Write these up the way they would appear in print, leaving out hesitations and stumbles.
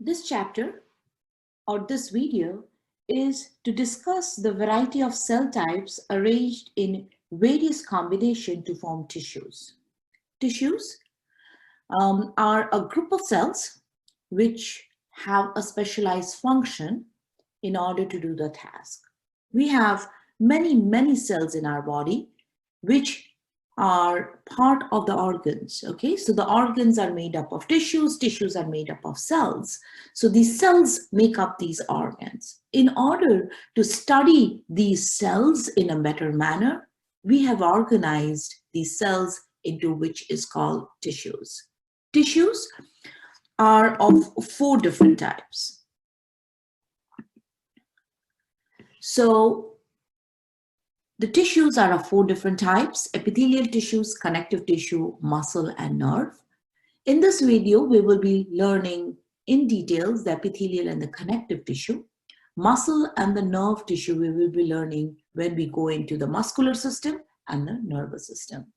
This chapter or this video is to discuss the variety of cell types arranged in various combinations to form tissues. Tissues are a group of cells which have a specialized function in order to do the task. We have many cells in our body which are part of the organs. Okay, so the organs are made up of tissues, tissues are made up of cells. So these cells make up these organs. In order to study these cells in a better manner, we have organized these cells into which is called tissues. Tissues are of 4 different types. So the tissues are of 4 different types: epithelial tissues, connective tissue, muscle, and nerve. In this video, we will be learning in details the epithelial and the connective tissue. Muscle and the nerve tissue we will be learning when we go into the muscular system and the nervous system.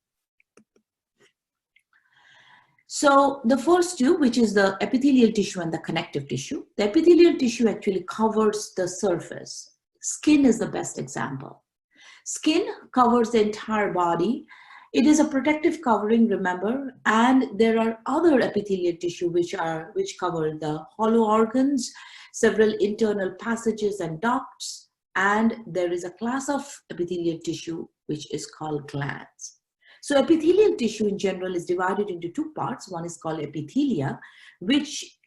So the first two, which is the epithelial tissue and the connective tissue. The epithelial tissue actually covers the surface. Skin is the best example. Skin covers the entire body. It is a protective covering, remember, and there are other epithelial tissue which cover the hollow organs, several internal passages and ducts, and there is a class of epithelial tissue which is called glands. So epithelial tissue in general is divided into 2 parts. One is called epithelia, which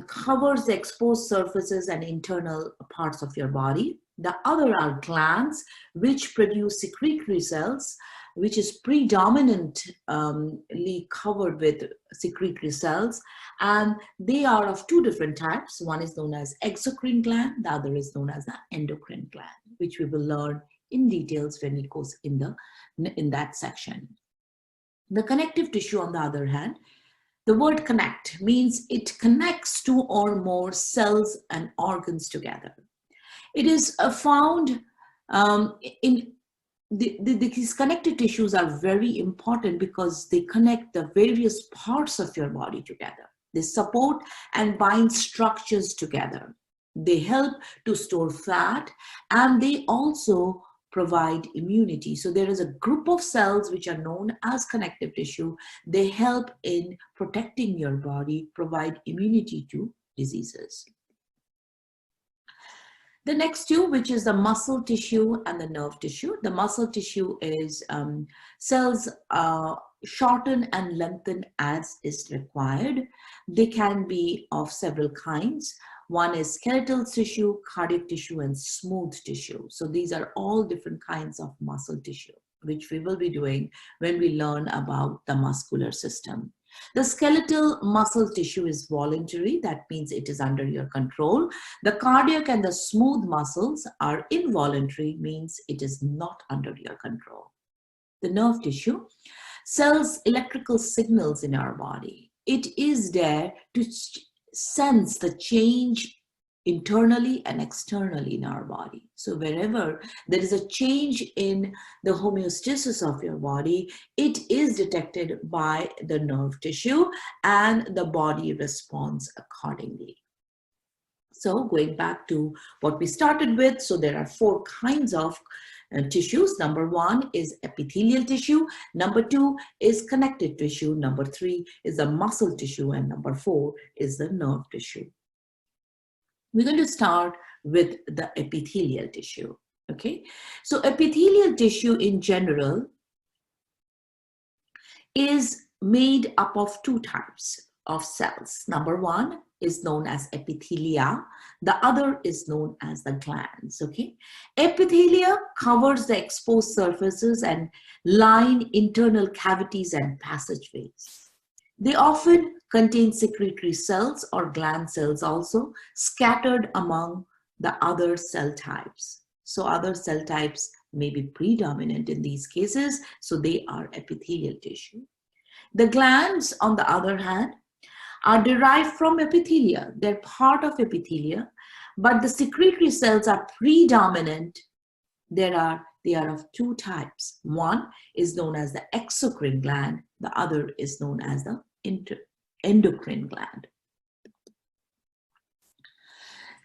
covers the exposed surfaces and internal parts of your body. The other are glands, which produce secretory cells, which is predominantly covered with secretory cells. And they are of 2 different types. One is known as exocrine gland, the other is known as the endocrine gland, which we will learn in details when it goes in that section. The connective tissue, on the other hand, the word connect means it connects 2 or more cells and organs together. It is found in these connective tissues are very important because they connect the various parts of your body together. They support and bind structures together. They help to store fat, and they also provide immunity. So there is a group of cells which are known as connective tissue. They help in protecting your body, provide immunity to diseases. The next 2, which is the muscle tissue and the nerve tissue. The muscle tissue is cells shorten and lengthen as is required. They can be of several kinds. One is skeletal tissue, cardiac tissue, and smooth tissue. So these are all different kinds of muscle tissue, which we will be doing when we learn about the muscular system. The skeletal muscle tissue is voluntary. That means it is under your control. The cardiac and the smooth muscles are involuntary, means it is not under your control. The nerve tissue sells electrical signals in our body. It is there to sense the change internally and externally in our body. So wherever there is a change in the homeostasis of your body, it is detected by the nerve tissue and the body responds accordingly. So going back to what we started with, so there are 4 kinds of tissues. Number 1 is epithelial tissue. Number 2 is connective tissue. Number 3 is the muscle tissue. And number 4 is the nerve tissue. We're going to start with the epithelial tissue. Okay, so epithelial tissue in general is made up of 2 types of cells. Number 1 is known as epithelia. The other is known as the glands. Okay, epithelia covers the exposed surfaces and line internal cavities and passageways. They often contain secretory cells or gland cells also scattered among the other cell types. So other cell types may be predominant in these cases, so they are epithelial tissue. The glands, on the other hand, are derived from epithelia. They're part of epithelia, but the secretory cells are predominant. They are of 2 types. One is known as the exocrine gland. The other is known as the endocrine gland.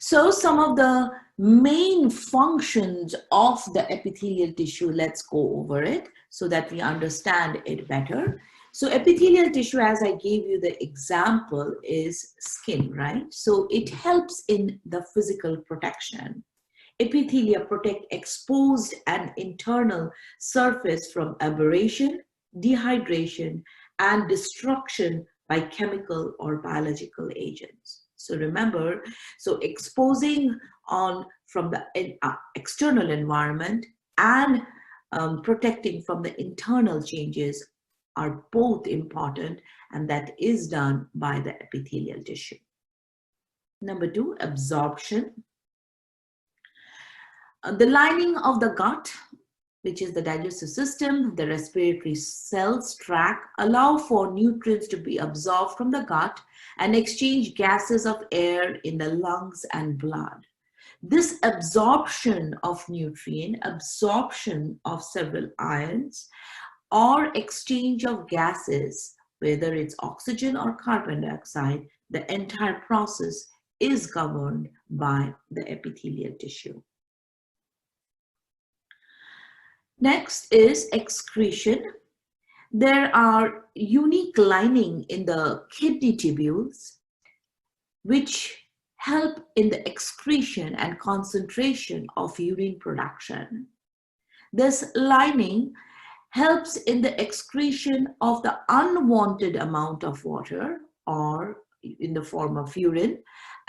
So some of the main functions of the epithelial tissue, let's go over it so that we understand it better. So epithelial tissue, as I gave you the example, is skin, right? So it helps in the physical protection. Epithelia protect exposed and internal surface from aberration, dehydration, and destruction by chemical or biological agents. So remember, so exposing on from the external environment and protecting from the internal changes are both important, and that is done by the epithelial tissue. Number 2, absorption. The lining of the gut, which is the digestive system, the respiratory cells, tract, allow for nutrients to be absorbed from the gut and exchange gases of air in the lungs and blood. This absorption of nutrient, absorption of several ions, or exchange of gases, whether it's oxygen or carbon dioxide, the entire process is governed by the epithelial tissue. Next is excretion. There are unique lining in the kidney tubules which help in the excretion and concentration of urine production. This lining helps in the excretion of the unwanted amount of water or in the form of urine,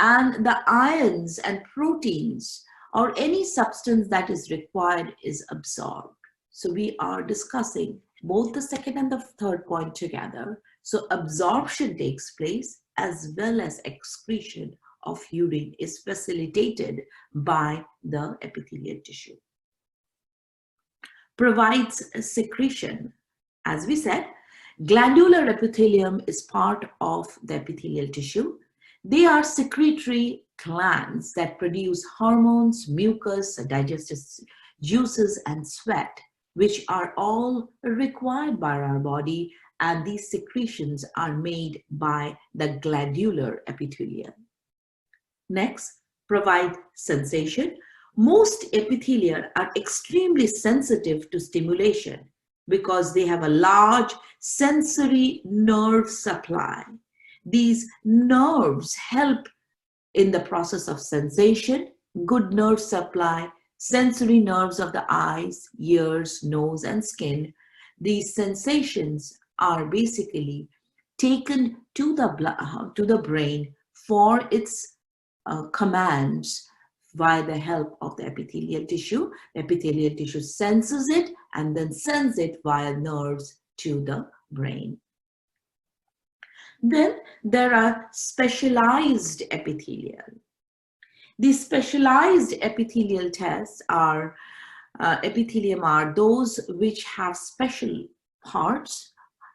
and the ions and proteins or any substance that is required is absorbed. So we are discussing both the second and the third point together. So absorption takes place as well as excretion of urine is facilitated by the epithelial tissue. Provides secretion. As we said, glandular epithelium is part of the epithelial tissue. They are secretory glands that produce hormones, mucus, digestive juices, and sweat, which are all required by our body, and these secretions are made by the glandular epithelium. Next, provide sensation. Most epithelia are extremely sensitive to stimulation because they have a large sensory nerve supply. These nerves help in the process of sensation. Good nerve supply, sensory nerves of the eyes, ears, nose, and skin. These sensations are basically taken to the brain for its commands via the help of the epithelial tissue. The epithelial tissue senses it and then sends it via nerves to the brain. Then there are specialized epithelial. These specialized epithelial tests are epithelium are those which have special parts,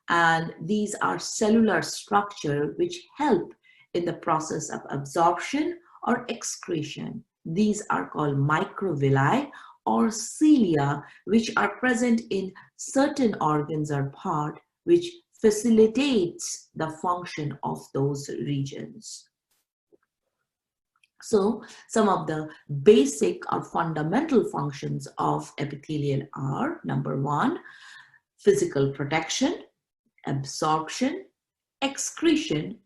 and these are cellular structure which help in the process of absorption or excretion. These are called microvilli or cilia, which are present in certain organs or part which facilitates the function of those regions. So some of the basic or fundamental functions of epithelial are: number 1, physical protection, absorption, excretion,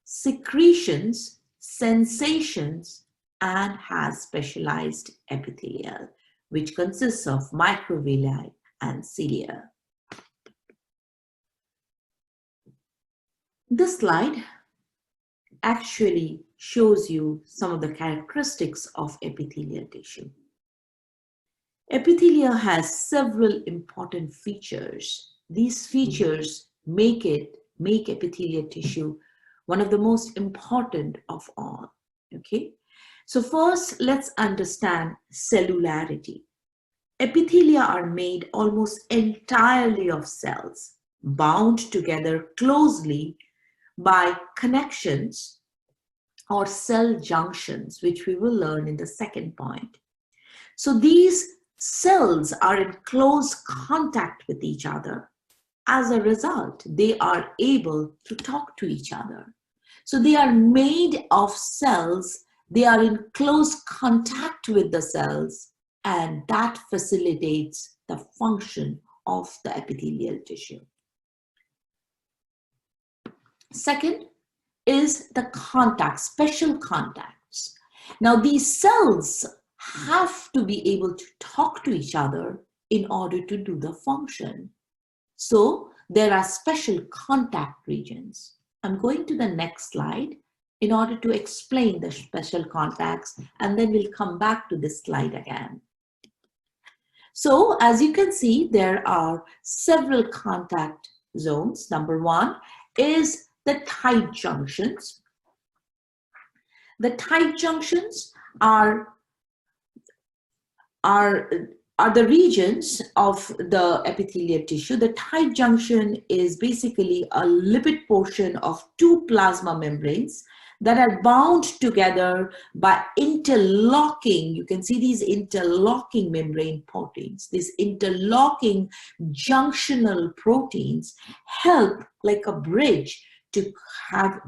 secretions, sensations, and has specialized epithelial, which consists of microvilli and cilia. This slide actually shows you some of the characteristics of epithelial tissue. Epithelia has several important features. These features make epithelial tissue one of the most important of all. Okay, so first let's understand cellularity. Epithelia are made almost entirely of cells, bound together closely by connections or cell junctions, which we will learn in the second point. So these cells are in close contact with each other. As a result, they are able to talk to each other. So they are made of cells They are in close contact with the cells, and that facilitates the function of the epithelial tissue. Second is the contact, special contacts. Now, these cells have to be able to talk to each other in order to do the function. So there are special contact regions. I'm going to the next slide in order to explain the special contacts, and then we'll come back to this slide again. So as you can see, there are several contact zones. Number one is the tight junctions. The tight junctions are the regions of the epithelial tissue. The tight junction is basically a lipid portion of two plasma membranes that are bound together by interlocking. You can see these interlocking membrane proteins. These interlocking junctional proteins help like a bridge to have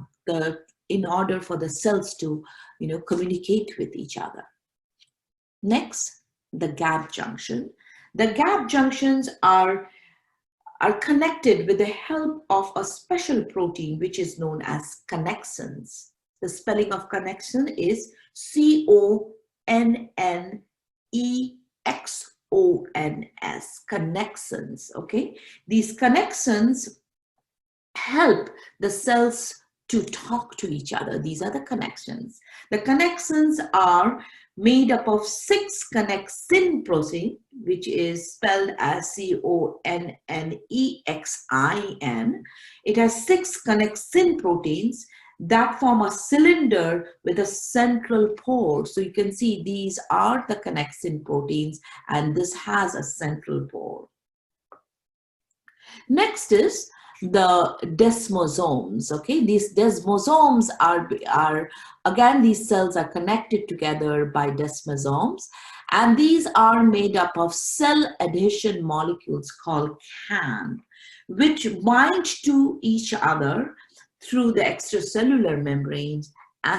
in order for the cells to, communicate with each other. Next, the gap junction. The gap junctions are connected with the help of a special protein which is known as connexins. The spelling of connection is C-O-N-N-E-X-O-N-S, connexins, okay? These connexins help the cells to talk to each other. These are the connections. The connexins are made up of 6 connexin protein, which is spelled as C-O-N-N-E-X-I-N. It has 6 connexin proteins that form a cylinder with a central pore. So you can see these are the connexin proteins, and this has a central pore. Next is the desmosomes. Okay, these desmosomes are again, these cells are connected together by desmosomes, and these are made up of cell adhesion molecules called CAN, which bind to each other through the extracellular membranes,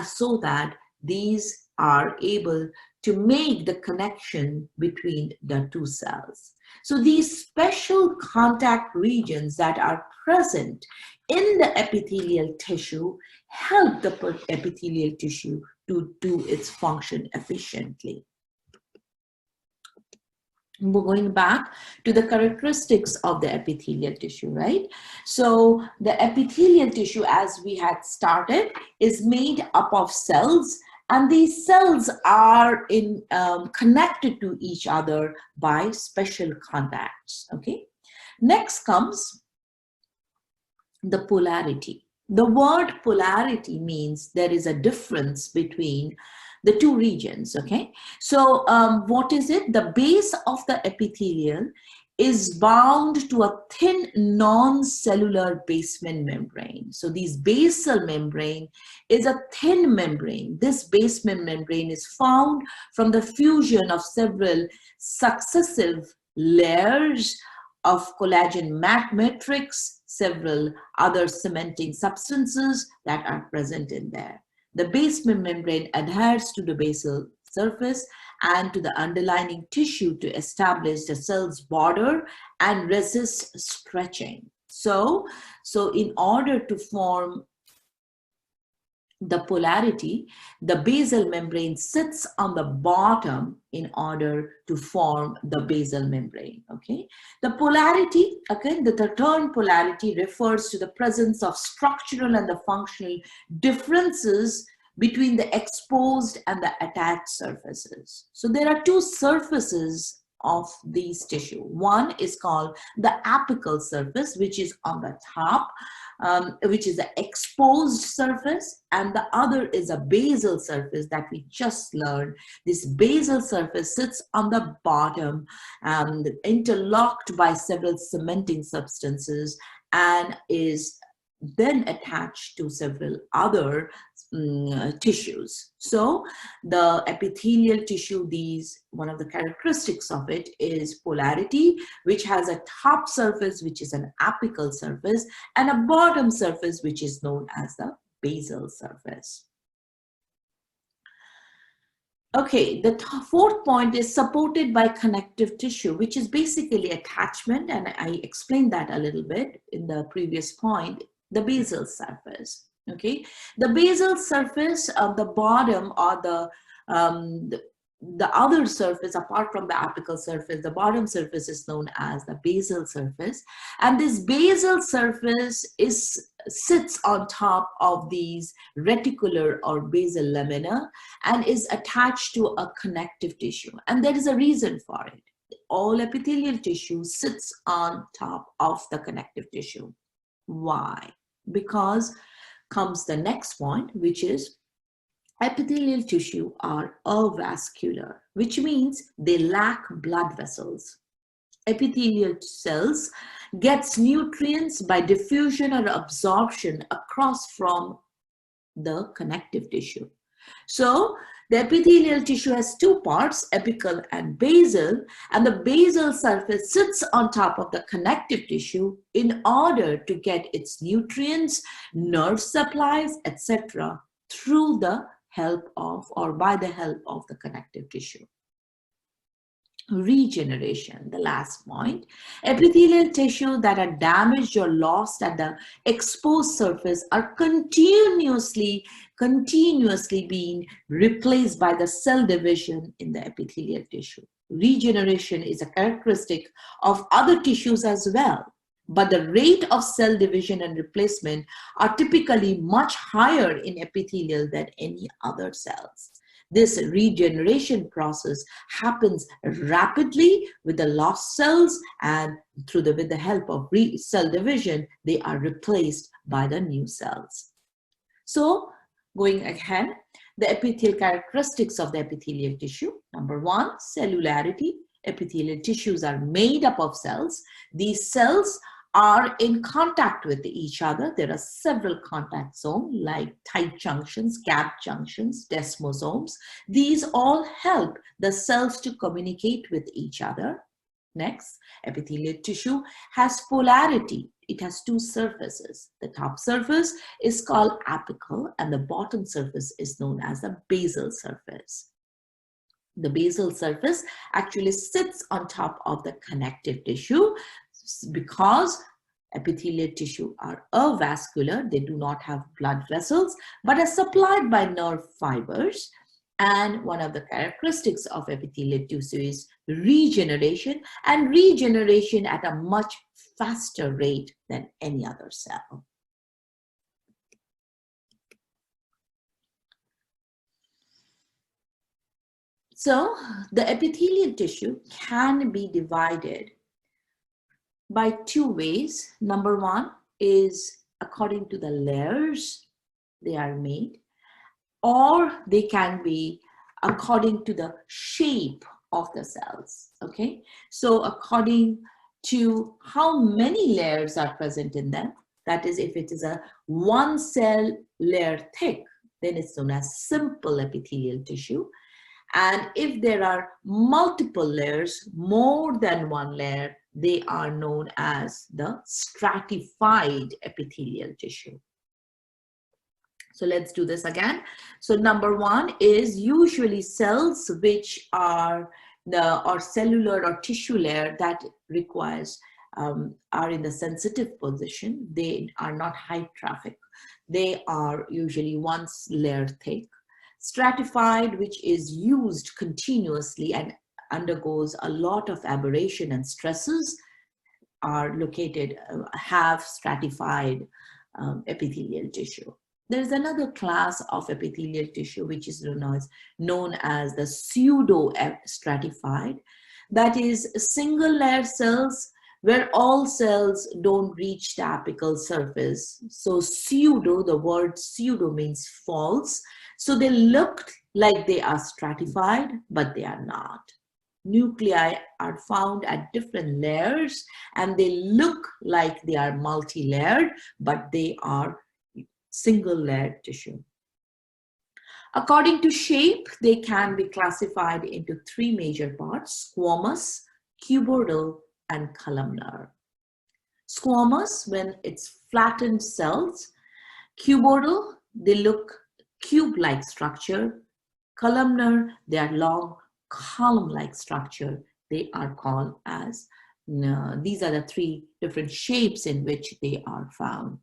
so that these are able to make the connection between the two cells. So these special contact regions that are present in the epithelial tissue help the epithelial tissue to do its function efficiently. We're going back to the characteristics of the epithelial tissue, right? So the epithelial tissue, as we had started, is made up of cells, and these cells are connected to each other by special contacts, okay? Next comes the polarity. The word polarity means there is a difference between the two regions, okay? So what is it? The base of the epithelial is bound to a thin non-cellular basement membrane. So this basal membrane is a thin membrane. This basement membrane is found from the fusion of several successive layers of collagen matrix, several other cementing substances that are present in there. The basement membrane adheres to the basal surface and to the underlying tissue to establish the cell's border and resist stretching. So in order to form the polarity, the basal membrane sits on the bottom in order to form the basal membrane, okay? The polarity, again, the term polarity refers to the presence of structural and the functional differences between the exposed and the attached surfaces. So there are two surfaces of these tissue. One is called the apical surface, which is on the top, which is the exposed surface, and the other is a basal surface that we just learned. This basal surface sits on the bottom, interlocked by several cementing substances, and is then attached to several other tissues. So the epithelial tissue, one of the characteristics of it is polarity, which has a top surface, which is an apical surface, and a bottom surface, which is known as the basal surface. Okay, the fourth point is supported by connective tissue, which is basically attachment, and I explained that a little bit in the previous point, the basal surface. Okay, the basal surface of the bottom, or the other surface apart from the apical surface, the bottom surface is known as the basal surface, and this basal surface sits on top of these reticular or basal lamina and is attached to a connective tissue. And there is a reason for it. All epithelial tissue sits on top of the connective tissue. Why? Because comes the next point, which is epithelial tissue are avascular, which means they lack blood vessels. Epithelial cells gets nutrients by diffusion or absorption across from the connective tissue. So the epithelial tissue has two parts, apical and basal, and the basal surface sits on top of the connective tissue in order to get its nutrients, nerve supplies, etc. through the help of, or by the help of, the connective tissue. Regeneration, the last point. Epithelial tissue that are damaged or lost at the exposed surface are continuously being replaced by the cell division in the epithelial tissue. Regeneration is a characteristic of other tissues as well, but the rate of cell division and replacement are typically much higher in epithelial than any other cells. This regeneration process happens rapidly with the lost cells, and with the help of cell division, they are replaced by the new cells. So going ahead, the epithelial characteristics of the epithelial tissue. Number one, cellularity. Epithelial tissues are made up of cells. These cells are in contact with each other. There are several contact zones like tight junctions, gap junctions, desmosomes. These all help the cells to communicate with each other. Next, epithelial tissue has polarity. It has two surfaces. The top surface is called apical and the bottom surface is known as the basal surface. The basal surface actually sits on top of the connective tissue because epithelial tissue are avascular. They do not have blood vessels, but are supplied by nerve fibers. And one of the characteristics of epithelial tissue is regeneration, and regeneration at a much faster rate than any other cell. So the epithelial tissue can be divided by two ways. Number one is according to the layers they are made, or they can be according to the shape of the cells. Okay, so according to how many layers are present in them, that is, if it is a one cell layer thick, then it's known as simple epithelial tissue. And if there are multiple layers, more than one layer, they are known as the stratified epithelial tissue. So let's do this again. So number one is usually cells which are or cellular or tissue layer that requires are in the sensitive position. They are not high traffic. They are usually one layer thick. Stratified, which is used continuously and undergoes a lot of aberration and stresses, are located, have stratified epithelial tissue. There's another class of epithelial tissue which is known as the pseudo-stratified. That is single layer cells where all cells don't reach the apical surface. So pseudo, the word pseudo means false. So they look like they are stratified, but they are not. Nuclei are found at different layers and they look like they are multi-layered, but they are single layered tissue. According to shape, they can be classified into three major parts: squamous, cuboidal, and columnar. Squamous, when it's flattened cells. Cuboidal, they look cube-like structure. Columnar, they are long column-like structure. They are called as, these are the three different shapes in which they are found.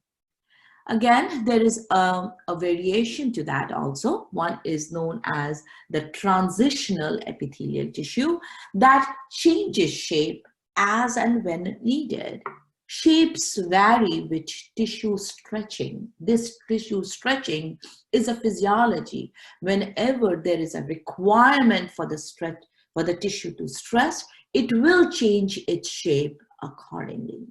Again, there is a variation to that also. One is known as the transitional epithelial tissue that changes shape as and when needed. Shapes vary with tissue stretching. This tissue stretching is a physiology. Whenever there is a requirement for the tissue to stretch, it will change its shape accordingly.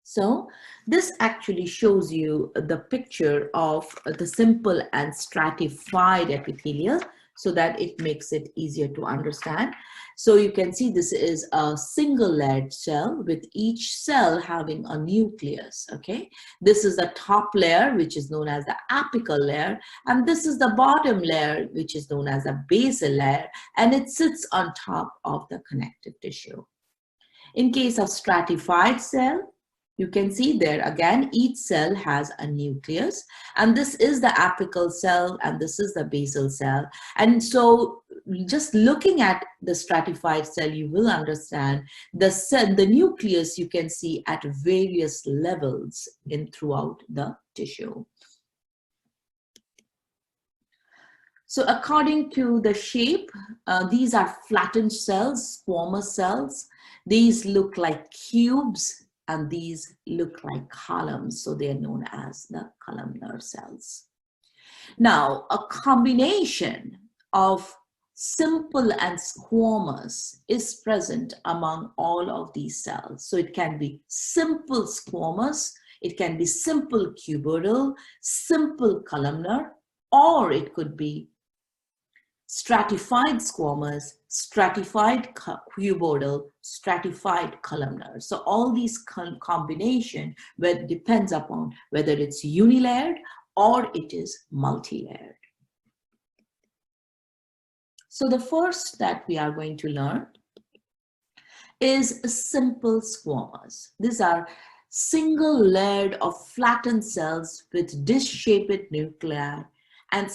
So this actually shows you the picture of the simple and stratified epithelial so that it makes it easier to understand. So you can see this is a single layered cell with each cell having a nucleus, okay? This is the top layer, which is known as the apical layer, and this is the bottom layer, which is known as the basal layer, and it sits on top of the connective tissue. In case of stratified cell, you can see there again, each cell has a nucleus, and this is the apical cell and this is the basal cell. And so just looking at the stratified cell, you will understand the nucleus you can see at various levels throughout the tissue. So according to the shape, these are flattened cells, squamous cells. These look like cubes, and these look like columns, so they are known as the columnar cells. Now, a combination of simple and squamous is present among all of these cells. So it can be simple squamous, it can be simple cuboidal, simple columnar, or it could be stratified squamous, stratified cuboidal, stratified columnar. So all these combination depends upon whether it's unilayered or it is multi-layered. So the first that we are going to learn is simple squamous. These are single layered of flattened cells with dish-shaped nuclei and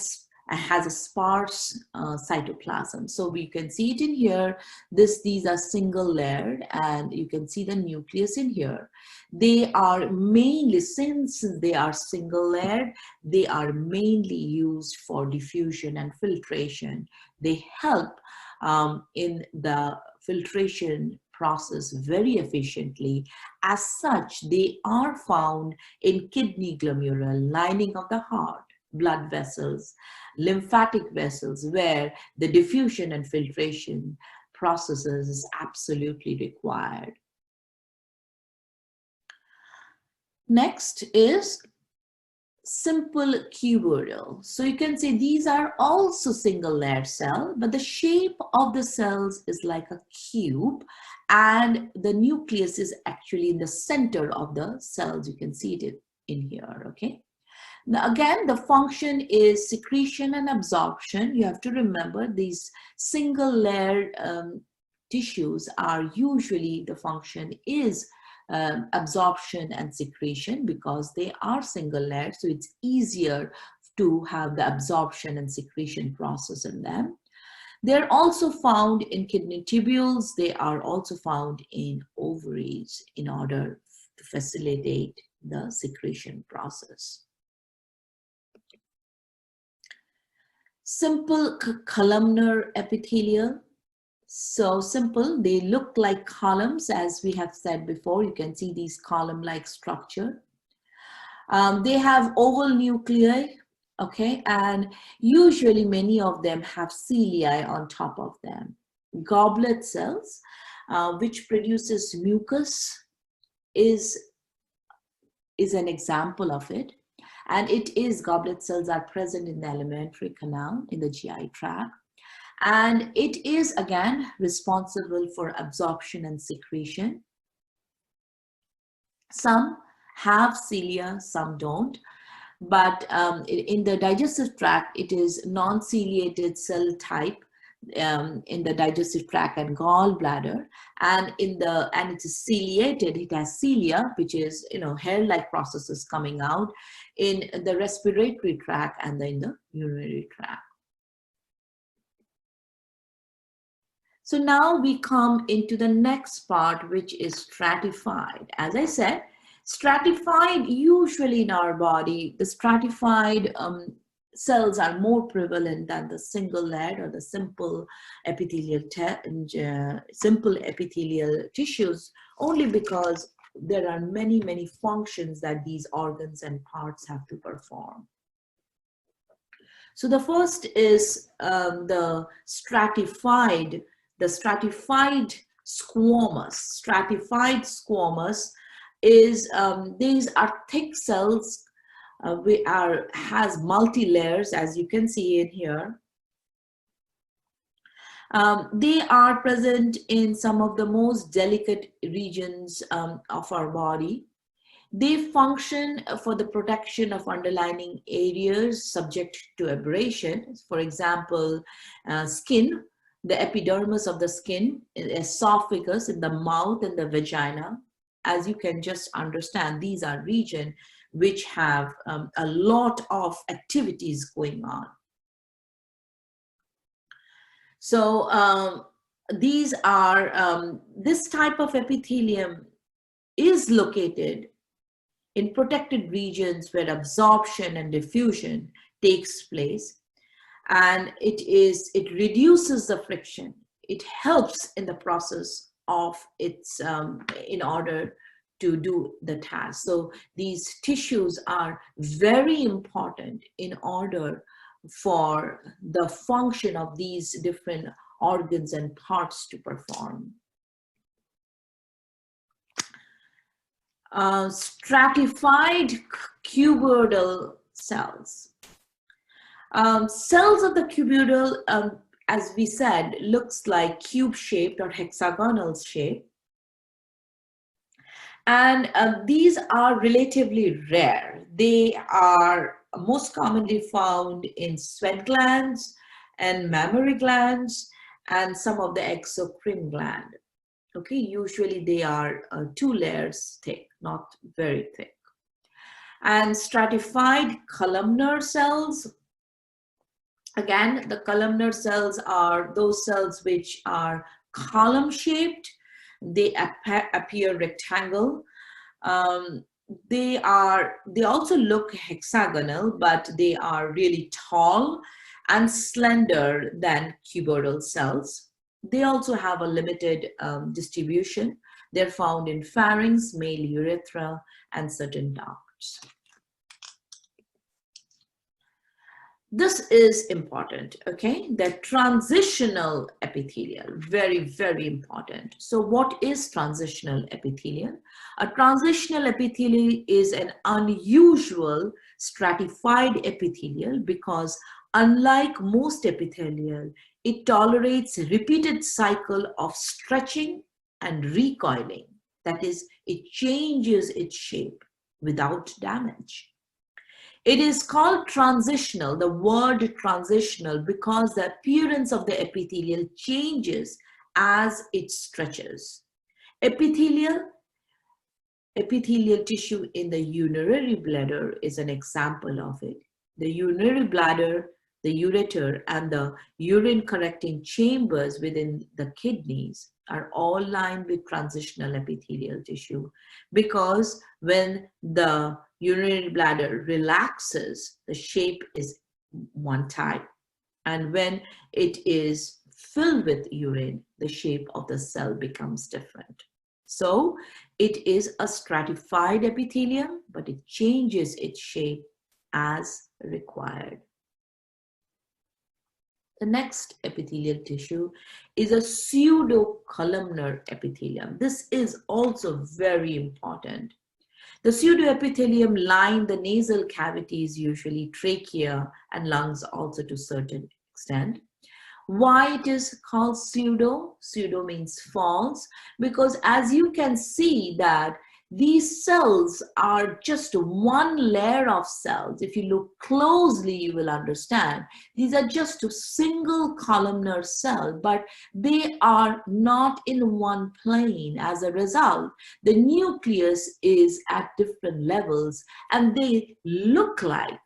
has a sparse cytoplasm. So we can see it in here. These are single layered, and you can see the nucleus in here. They are mainly, since they are single layered, they are mainly used for diffusion and filtration. They help in the filtration process very efficiently. As such, they are found in kidney glomeruli, lining of the heart, blood vessels, lymphatic vessels, where the diffusion and filtration processes is absolutely required. Next is simple cuboidal. So you can say these are also single layered cell, but the shape of the cells is like a cube, and the nucleus is actually in the center of the cells. You can see it in here, okay? Now, again, the function is secretion and absorption. You have to remember these single layered tissues are usually, the function is absorption and secretion because they are single layered. So it's easier to have the absorption and secretion process in them. They're also found in kidney tubules. They are also found in ovaries in order to facilitate the secretion process. Simple columnar epithelial. So simple, they look like columns, as we have said before. You can see these column-like structure. They have oval nuclei, okay, and usually many of them have cilia on top of them. Goblet cells, which produces mucus, is an example of it. And goblet cells are present in the alimentary canal, in the GI tract. And it is, again, responsible for absorption and secretion. Some have cilia, some don't. But in the digestive tract, it is non-ciliated cell type in the digestive tract and gallbladder, and it is ciliated. It has cilia, which is hair-like processes coming out in the respiratory tract and in the urinary tract. So now we come into the next part, which is stratified. As I said, stratified, usually in our body, the stratified cells are more prevalent than the single layered or the simple epithelial tissues, only because there are many functions that these organs and parts have to perform. So the first is the stratified squamous. Stratified squamous is these are thick cells. Has multi layers, as you can see in here. They are present in some of the most delicate regions of our body. They function for the protection of underlying areas subject to abrasion. For example, skin, the epidermis of the skin, esophagus, in the mouth and the vagina. As you can just understand, these are regions which have a lot of activities going on. So these are, this type of epithelium is located in protected regions where absorption and diffusion takes place, and it reduces the friction. It helps in the process of its in order to do the task. So these tissues are very important in order for the function of these different organs and parts to perform. Stratified cuboidal cells. Cells of the cuboidal, as we said, looks like cube-shaped or hexagonal shape. And these are relatively rare. They are most commonly found in sweat glands and mammary glands and some of the exocrine gland. Okay, usually they are 2 layers thick, not very thick. And stratified columnar cells. Again, the columnar cells are those cells which are column shaped. They appear rectangle. They also look hexagonal, but they are really tall and slender than cuboidal cells. They also have a limited distribution. They're found in pharynx, male urethra, and certain ducts. This is important, okay? The transitional epithelial, very important. So what is transitional epithelial? A transitional epithelial is an unusual stratified epithelial because unlike most epithelial, it tolerates a repeated cycle of stretching and recoiling. That is, it changes its shape without damage. It is called transitional, the word transitional, because the appearance of the epithelial changes as it stretches. Epithelial tissue in the urinary bladder is an example of it. The urinary bladder, the ureter, and the urine collecting chambers within the kidneys are all lined with transitional epithelial tissue, because when the urinary bladder relaxes, the shape is one type, and when it is filled with urine, the shape of the cell becomes different. So it is a stratified epithelium, but it changes its shape as required. The next epithelial tissue is a pseudocolumnar epithelium. This is also very important. The pseudoepithelium line the nasal cavities, usually trachea and lungs also to a certain extent. Why it is called pseudo? Pseudo means false, because as you can see that These cells are just one layer of cells. If you look closely, you will understand. These are just a single columnar cell, but they are not in one plane. As a result, the nucleus is at different levels and they look like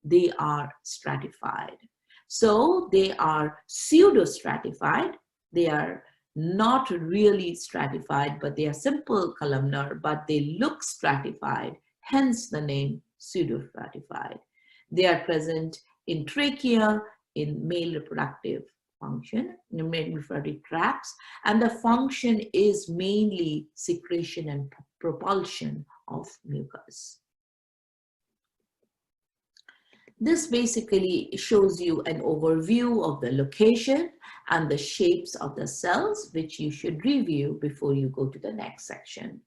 they are stratified. So they are pseudo-stratified. They are not really stratified, but they are simple columnar, but they look stratified, hence the name pseudo-stratified. They are present in trachea, in male reproductive function, in male reproductive tracts, and the function is mainly secretion and propulsion of mucus. This basically shows you an overview of the location and the shapes of the cells, which you should review before you go to the next section.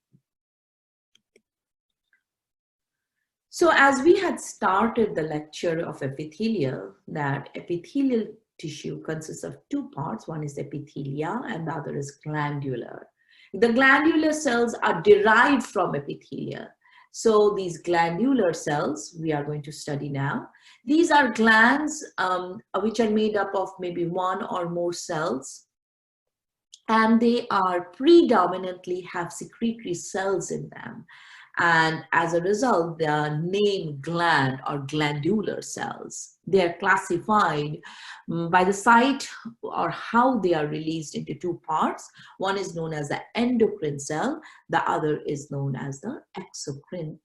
So as we had started the lecture of epithelial, that epithelial tissue consists of two parts. One is epithelia and the other is glandular. The glandular cells are derived from epithelia. So these glandular cells we are going to study now. These are glands which are made up of maybe one or more cells, and they are predominantly have secretory cells in them. And as a result, they are named gland or glandular cells. They are classified by the site or how they are released into two parts. One is known as the endocrine cell, the other is known as the exocrine.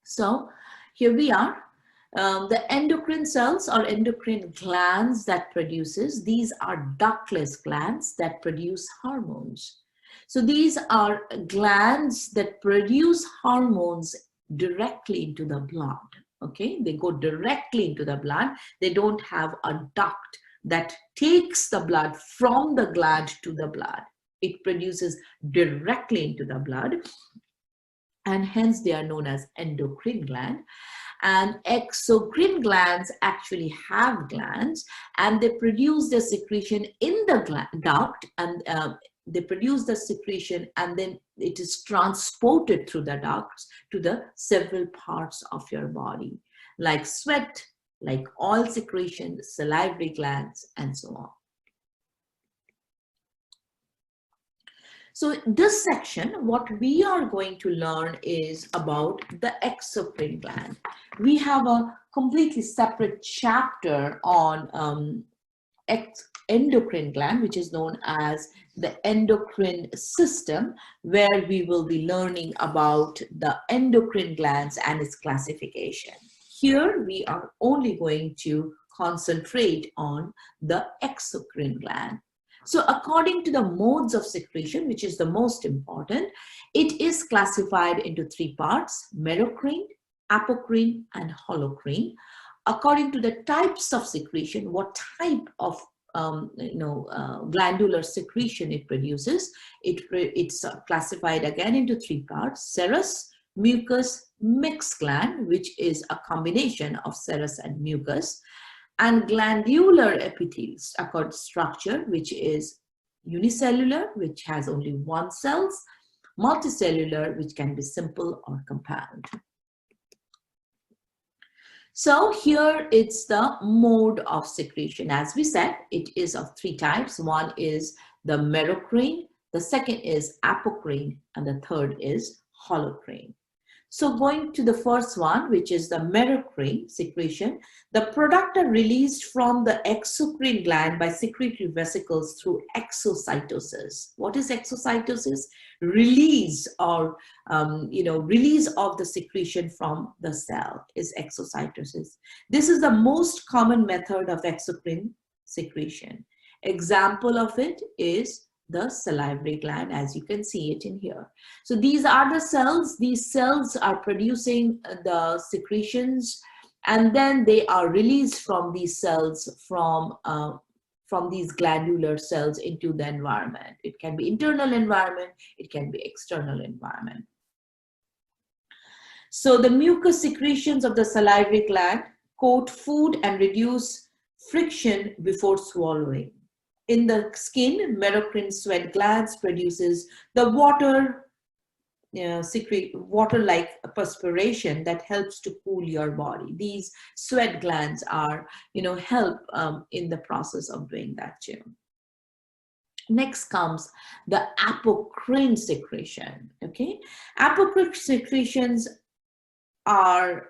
So here we are. The endocrine cells or endocrine glands that produces, these are ductless glands that produce hormones. So these are glands that produce hormones directly into the blood. Okay, they go directly into the blood. They don't have a duct that takes the blood from the gland to the blood. It produces directly into the blood, and hence they are known as endocrine gland. And exocrine glands actually have glands, and they produce the secretion in the duct, and they produce the secretion, and then it is transported through the ducts to the several parts of your body, like sweat, like oil secretion, salivary glands, and so on. So this section, what we are going to learn is about the exocrine gland. We have a completely separate chapter on endocrine gland, which is known as the endocrine system, where we will be learning about the endocrine glands and its classification. Here we are only going to concentrate on the exocrine gland. So according to the modes of secretion, which is the most important, it is classified into three parts: merocrine, apocrine, and holocrine. According to the types of secretion, what type of glandular secretion it produces, it's classified again into three parts: serous, mucus, mixed gland, which is a combination of serous and mucus, and glandular epithelial structure, which is unicellular, which has only one cells, multicellular, which can be simple or compound. So here it's the mode of secretion. As we said, it is of three types. One is the merocrine, the second is apocrine, and the third is holocrine. So going to the first one, which is the merocrine secretion, the products are released from the exocrine gland by secretory vesicles through exocytosis. What is exocytosis? Release or release of the secretion from the cell is exocytosis. This is the most common method of exocrine secretion. Example of it is the salivary gland, as you can see it in here. So these are the cells. These cells are producing the secretions, and then they are released from these cells from these glandular cells into the environment. It can be internal environment, it can be external environment. So the mucus secretions of the salivary gland coat food and reduce friction before swallowing. In the skin, merocrine sweat glands produces the water, secrete water-like perspiration that helps to cool your body. These sweat glands are, help in the process of doing that too. Next comes the apocrine secretion. Okay, apocrine secretions are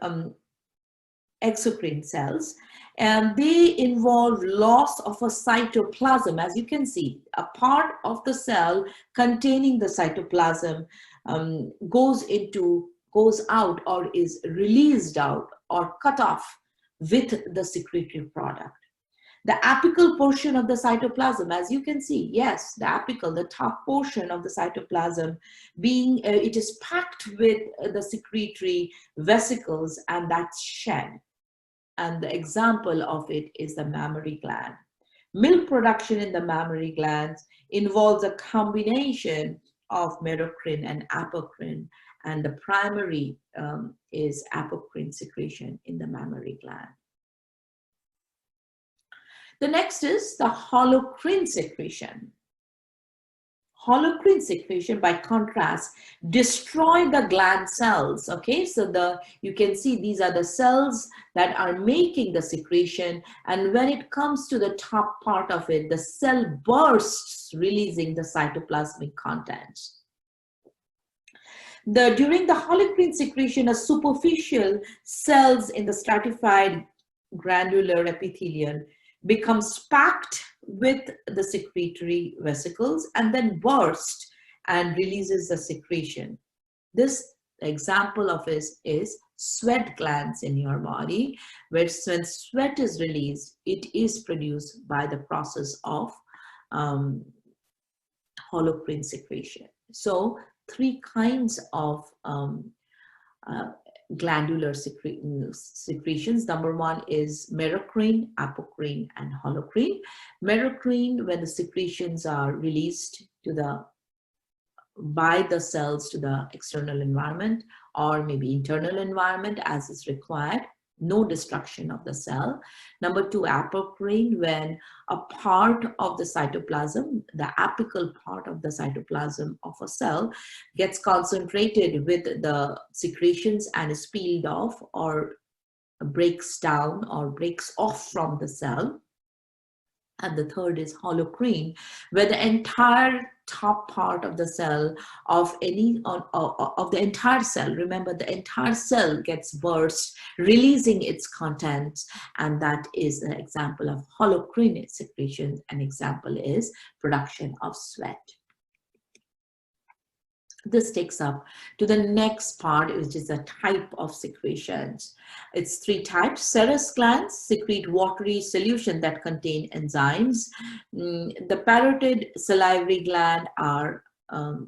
exocrine cells, and they involve loss of a cytoplasm. As you can see, a part of the cell containing the cytoplasm goes out or is released out or cut off with the secretory product. The apical portion of the cytoplasm, as you can see, yes, the apical, the top portion of the cytoplasm, being it is packed with the secretory vesicles, and that's shed. And the example of it is the mammary gland. Milk production in the mammary glands involves a combination of merocrine and apocrine, and the primary is apocrine secretion in the mammary gland. The next is the holocrine secretion. Holocrine secretion, by contrast, destroy the gland cells. Okay, so you can see these are the cells that are making the secretion, and when it comes to the top part of it, the cell bursts, releasing the cytoplasmic contents. During the holocrine secretion, a superficial cells in the stratified granular epithelium becomes packed with the secretory vesicles and then burst and releases the secretion. This example of it is sweat glands in your body, where when sweat is released, it is produced by the process of holocrine secretion. So 3 kinds of glandular secretions. Number 1 is merocrine, apocrine, and holocrine. Merocrine, when the secretions are released by the cells to the external environment, or maybe internal environment as is required, no destruction of the cell. Number 2, apocrine, when a part of the cytoplasm, the apical part of the cytoplasm of a cell, gets concentrated with the secretions and is peeled off or breaks down or breaks off from the cell. And the third is holocrine, where the entire top part of the cell of the entire cell, remember, the entire cell gets burst, releasing its contents, and that is an example of holocrine secretion. An example is production of sweat. This takes up to the next part, which is a type of secretions. It's 3 types. Serous glands secrete watery solution that contain enzymes. The parotid salivary gland are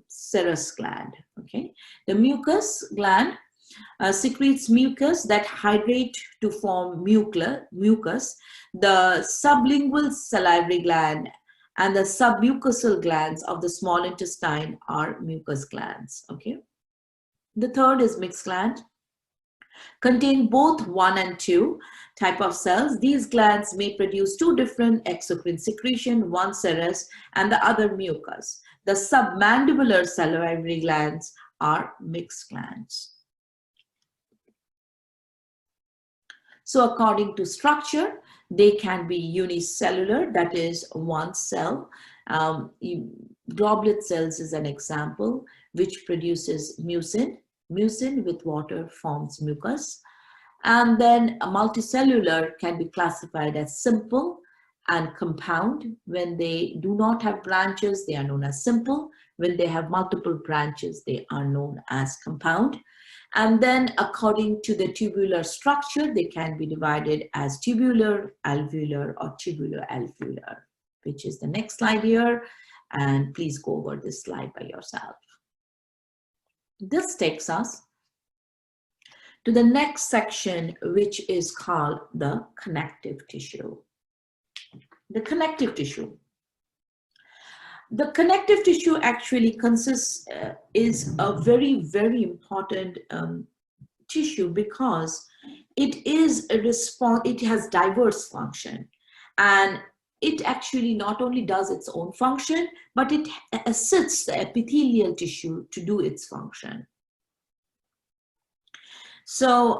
serous gland. Okay. The mucus gland secretes mucus that hydrate to form mucus. The sublingual salivary gland and the submucosal glands of the small intestine are mucus glands. Okay. The third is mixed gland. Contain both 1 and 2 type of cells. These glands may produce 2 different exocrine secretion, one serous and the other mucus. The submandibular salivary glands are mixed glands. So according to structure, they can be unicellular, that is one cell. Goblet cells is an example, which produces mucin. Mucin with water forms mucus. And then a multicellular can be classified as simple and compound. When they do not have branches, they are known as simple. When they have multiple branches, they are known as compound. And then according to the tubular structure, they can be divided as tubular, alveolar, or tubulo-alveolar, which is the next slide here. And please go over this slide by yourself. This takes us to the next section, which is called the connective tissue. The connective tissue. The connective tissue actually is a very, very important tissue because it has diverse function, and it actually not only does its own function, but it assists the epithelial tissue to do its function. So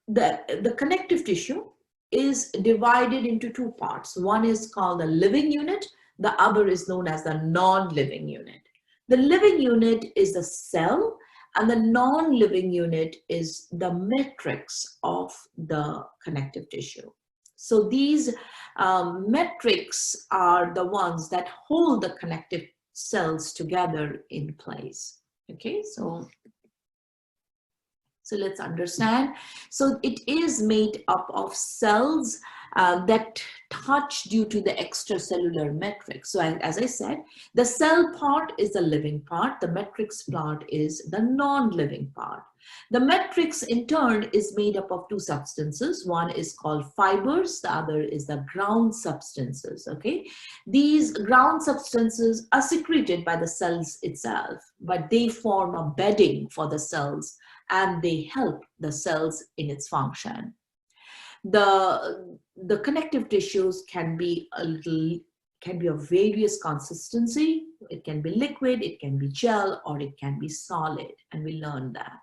the connective tissue is divided into two parts. One is called the living unit. The other is known as the non-living unit. The living unit is the cell, and the non-living unit is the matrix of the connective tissue. So these matrix are the ones that hold the connective cells together in place. Okay, so let's understand. So it is made up of cells that touch due to the extracellular matrix. So as I said, the cell part is the living part. The matrix part is the non-living part. The matrix in turn is made up of two substances. One is called fibers. The other is the ground substances. Okay. These ground substances are secreted by the cells itself, but they form a bedding for the cells, and they help the cells in its function. The connective tissues can be of various consistency. It can be liquid, it can be gel, or it can be solid, and we learned that.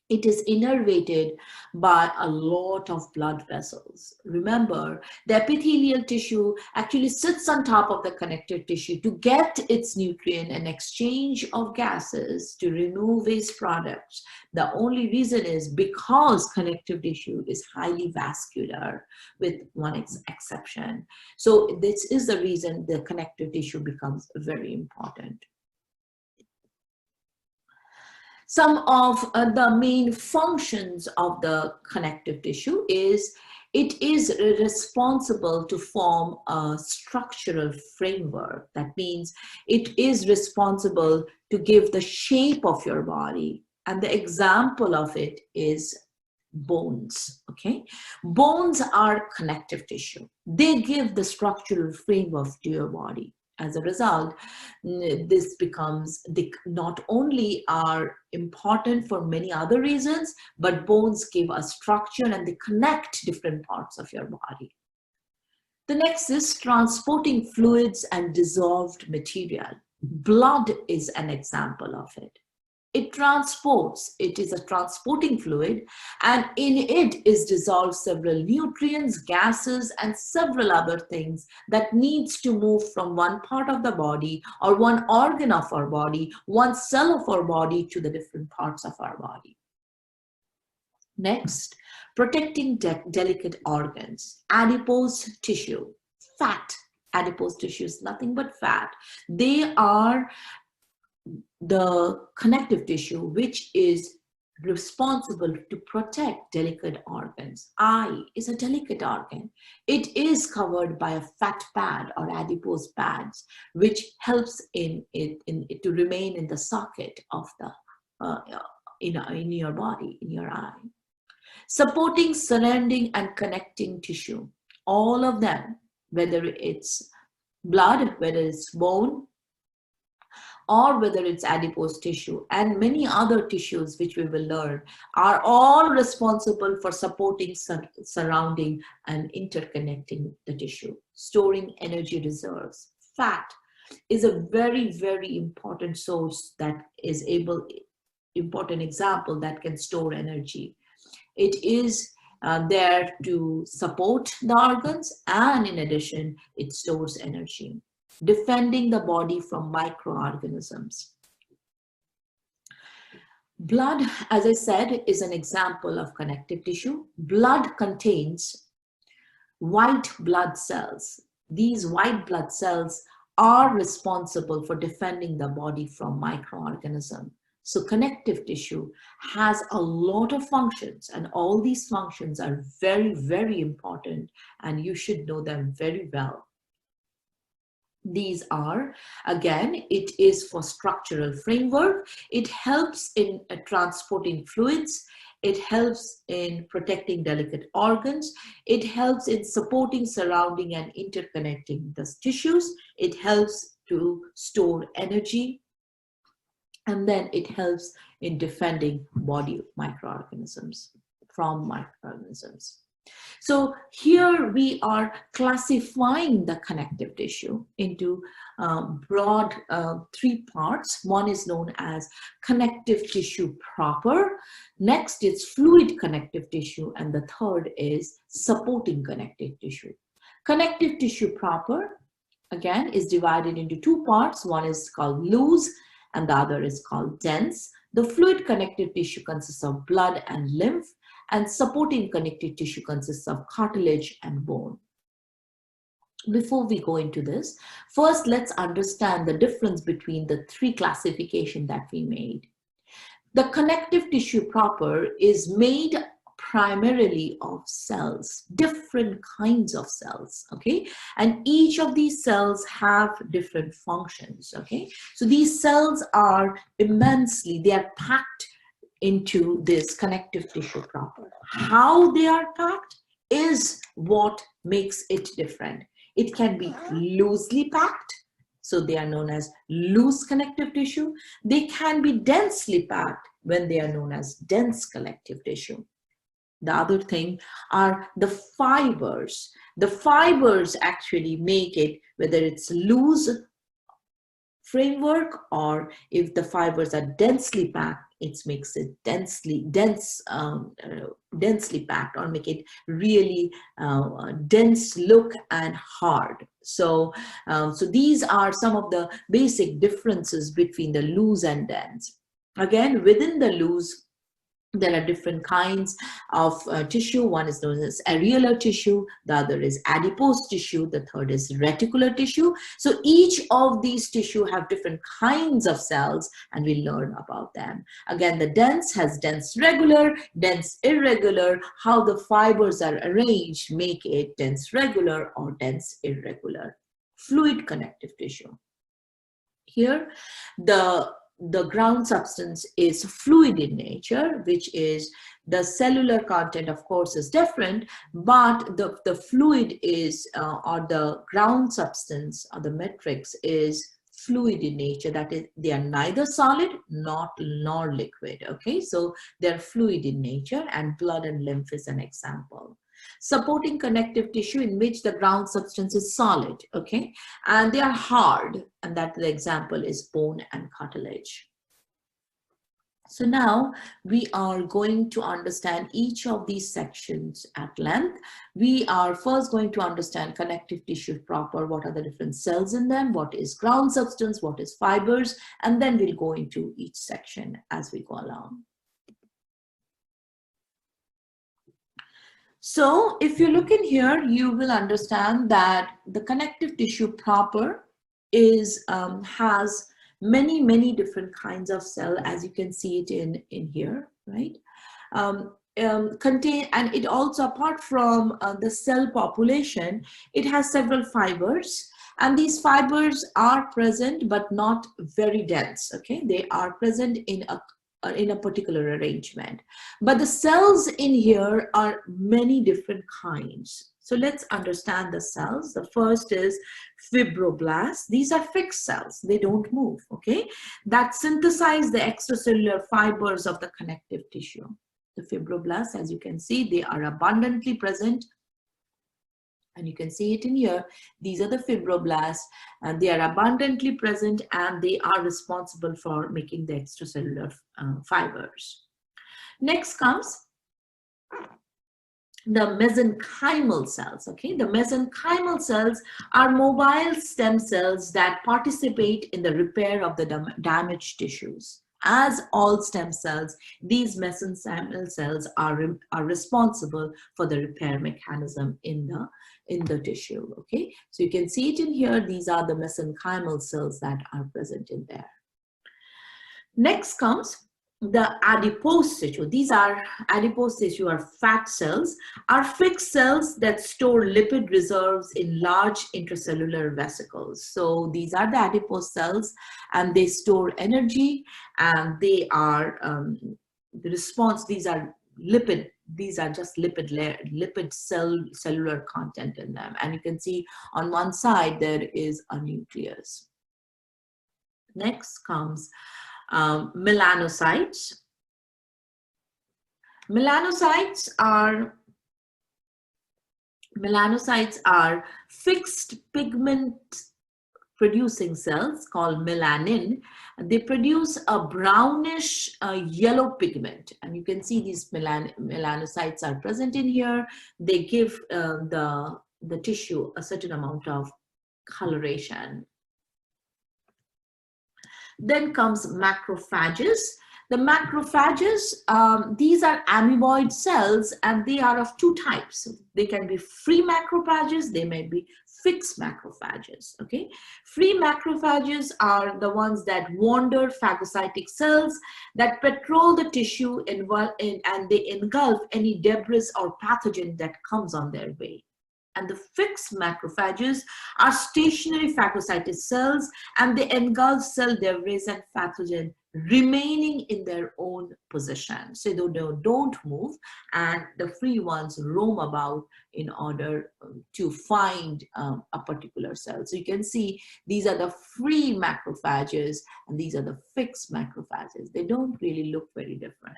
It is innervated by a lot of blood vessels. Remember, the epithelial tissue actually sits on top of the connective tissue to get its nutrient and exchange of gases to remove waste products. The only reason is because connective tissue is highly vascular, with one exception. So this is the reason the connective tissue becomes very important. Some of the main functions of the connective tissue is it is responsible to form a structural framework. That means it is responsible to give the shape of your body. And the example of it is bones. Okay, bones are connective tissue. They give the structural framework to your body. As a result, this becomes, they not only are important for many other reasons, but bones give a structure and they connect different parts of your body. The next is transporting fluids and dissolved material. Blood is an example of it. It transports, it is a transporting fluid, and in it is dissolved several nutrients, gases, and several other things that needs to move from one part of the body or one organ of our body, one cell of our body to the different parts of our body. Next, protecting delicate organs. Adipose tissue, fat. Adipose tissue is nothing but fat. They are the connective tissue which is responsible to protect delicate organs. Eye is a delicate organ. It is covered by a fat pad or adipose pads, which helps in it to remain in the socket of the in your body, in your eye. Supporting, surrounding, and connecting tissue. All of them, whether it's blood, whether it's bone, or whether it's adipose tissue, and many other tissues which we will learn, are all responsible for supporting, surrounding, and interconnecting the tissue, storing energy reserves. Fat is a very, very important source that is important example that can store energy. It is there to support the organs, and in addition, it stores energy. Defending the body from microorganisms. Blood, as I said, is an example of connective tissue. Blood contains white blood cells. These white blood cells are responsible for defending the body from microorganisms. So connective tissue has a lot of functions, and all these functions are very, very important, and you should know them very well. These are, again, it is for structural framework. It helps in transporting fluids. It helps in protecting delicate organs. It helps in supporting, surrounding, and interconnecting the tissues. It helps to store energy. And then it helps in defending body microorganisms from microorganisms. So here we are classifying the connective tissue into broad three parts. One is known as connective tissue proper. Next, it's fluid connective tissue. And the third is supporting connective tissue. Connective tissue proper, again, is divided into two parts. One is called loose and the other is called dense. The fluid connective tissue consists of blood and lymph, and supporting connective tissue consists of cartilage and bone. Before we go into this, first let's understand the difference between the three classifications that we made. The connective tissue proper is made primarily of cells, different kinds of cells, okay? And each of these cells have different functions, okay? So these cells are immensely, they are packed into this connective tissue proper. How they are packed is what makes it different. It can be loosely packed, so they are known as loose connective tissue. They can be densely packed when they are known as dense connective tissue. The other thing are the fibers. The fibers actually make it, whether it's loose framework or if the fibers are densely packed, it makes it densely packed, or make it really dense look and hard. So these are some of the basic differences between the loose and dense. Again, within the loose, there are different kinds of tissue. One is known as areolar tissue, the other is adipose tissue, the third is reticular tissue. So each of these tissue have different kinds of cells, and we learn about them. Again, the dense has dense regular, dense irregular. How the fibers are arranged make it dense regular or dense irregular. Fluid connective tissue. Here, the ground substance is fluid in nature, which is the cellular content, of course, is different, but the fluid is, or the ground substance, or the matrix is fluid in nature. That is, they are neither solid nor liquid, okay? So they're fluid in nature, and blood and lymph is an example. Supporting connective tissue, in which the ground substance is solid, okay, and they are hard, and that the example is bone and cartilage. So now we are going to understand each of these sections at length. We are first going to understand connective tissue proper, what are the different cells in them, what is ground substance, what is fibers, and then we'll go into each section as we go along. So if you look in here, you will understand that the connective tissue proper is has many different kinds of cell, as you can see it in here, right? And it also, apart from the cell population, it has several fibers, and these fibers are present but not very dense, okay? They are present in a particular arrangement, but the cells in here are many different kinds. So let's understand the cells. The first is fibroblasts. These are fixed cells, they don't move, okay, that synthesize the extracellular fibers of the connective tissue. The fibroblasts, as you can see, they are abundantly present, and you can see it in here. These are the fibroblasts, and they are abundantly present, and they are responsible for making the extracellular fibers. Next comes the mesenchymal cells, okay? The mesenchymal cells are mobile stem cells that participate in the repair of the damaged tissues. As all stem cells, these mesenchymal cells are responsible for the repair mechanism in the tissue, okay? So you can see it in here. These are the mesenchymal cells that are present in there. Next comes the adipose tissue. These are adipose tissue, are fat cells, are fixed cells that store lipid reserves in large intracellular vesicles. So these are the adipose cells, and they store energy, and they are the response. These are lipid. These are just lipid cellular content in them, and you can see on one side there is a nucleus. Next comes melanocytes. Melanocytes are Melanocytes are fixed pigment producing cells called melanin. They produce a brownish yellow pigment, and you can see these melanocytes are present in here. They give the tissue a certain amount of coloration. Then comes macrophages. The macrophages, these are amoeboid cells, and they are of two types. They can be free macrophages, they may be fixed macrophages. Okay, free macrophages are the ones that wander phagocytic cells that patrol the tissue and they engulf any debris or pathogen that comes on their way. And the fixed macrophages are stationary phagocytic cells, and they engulf cell debris and pathogen remaining in their own position. So they don't move, and the free ones roam about in order to find a particular cell. So you can see these are the free macrophages, and these are the fixed macrophages. They don't really look very different.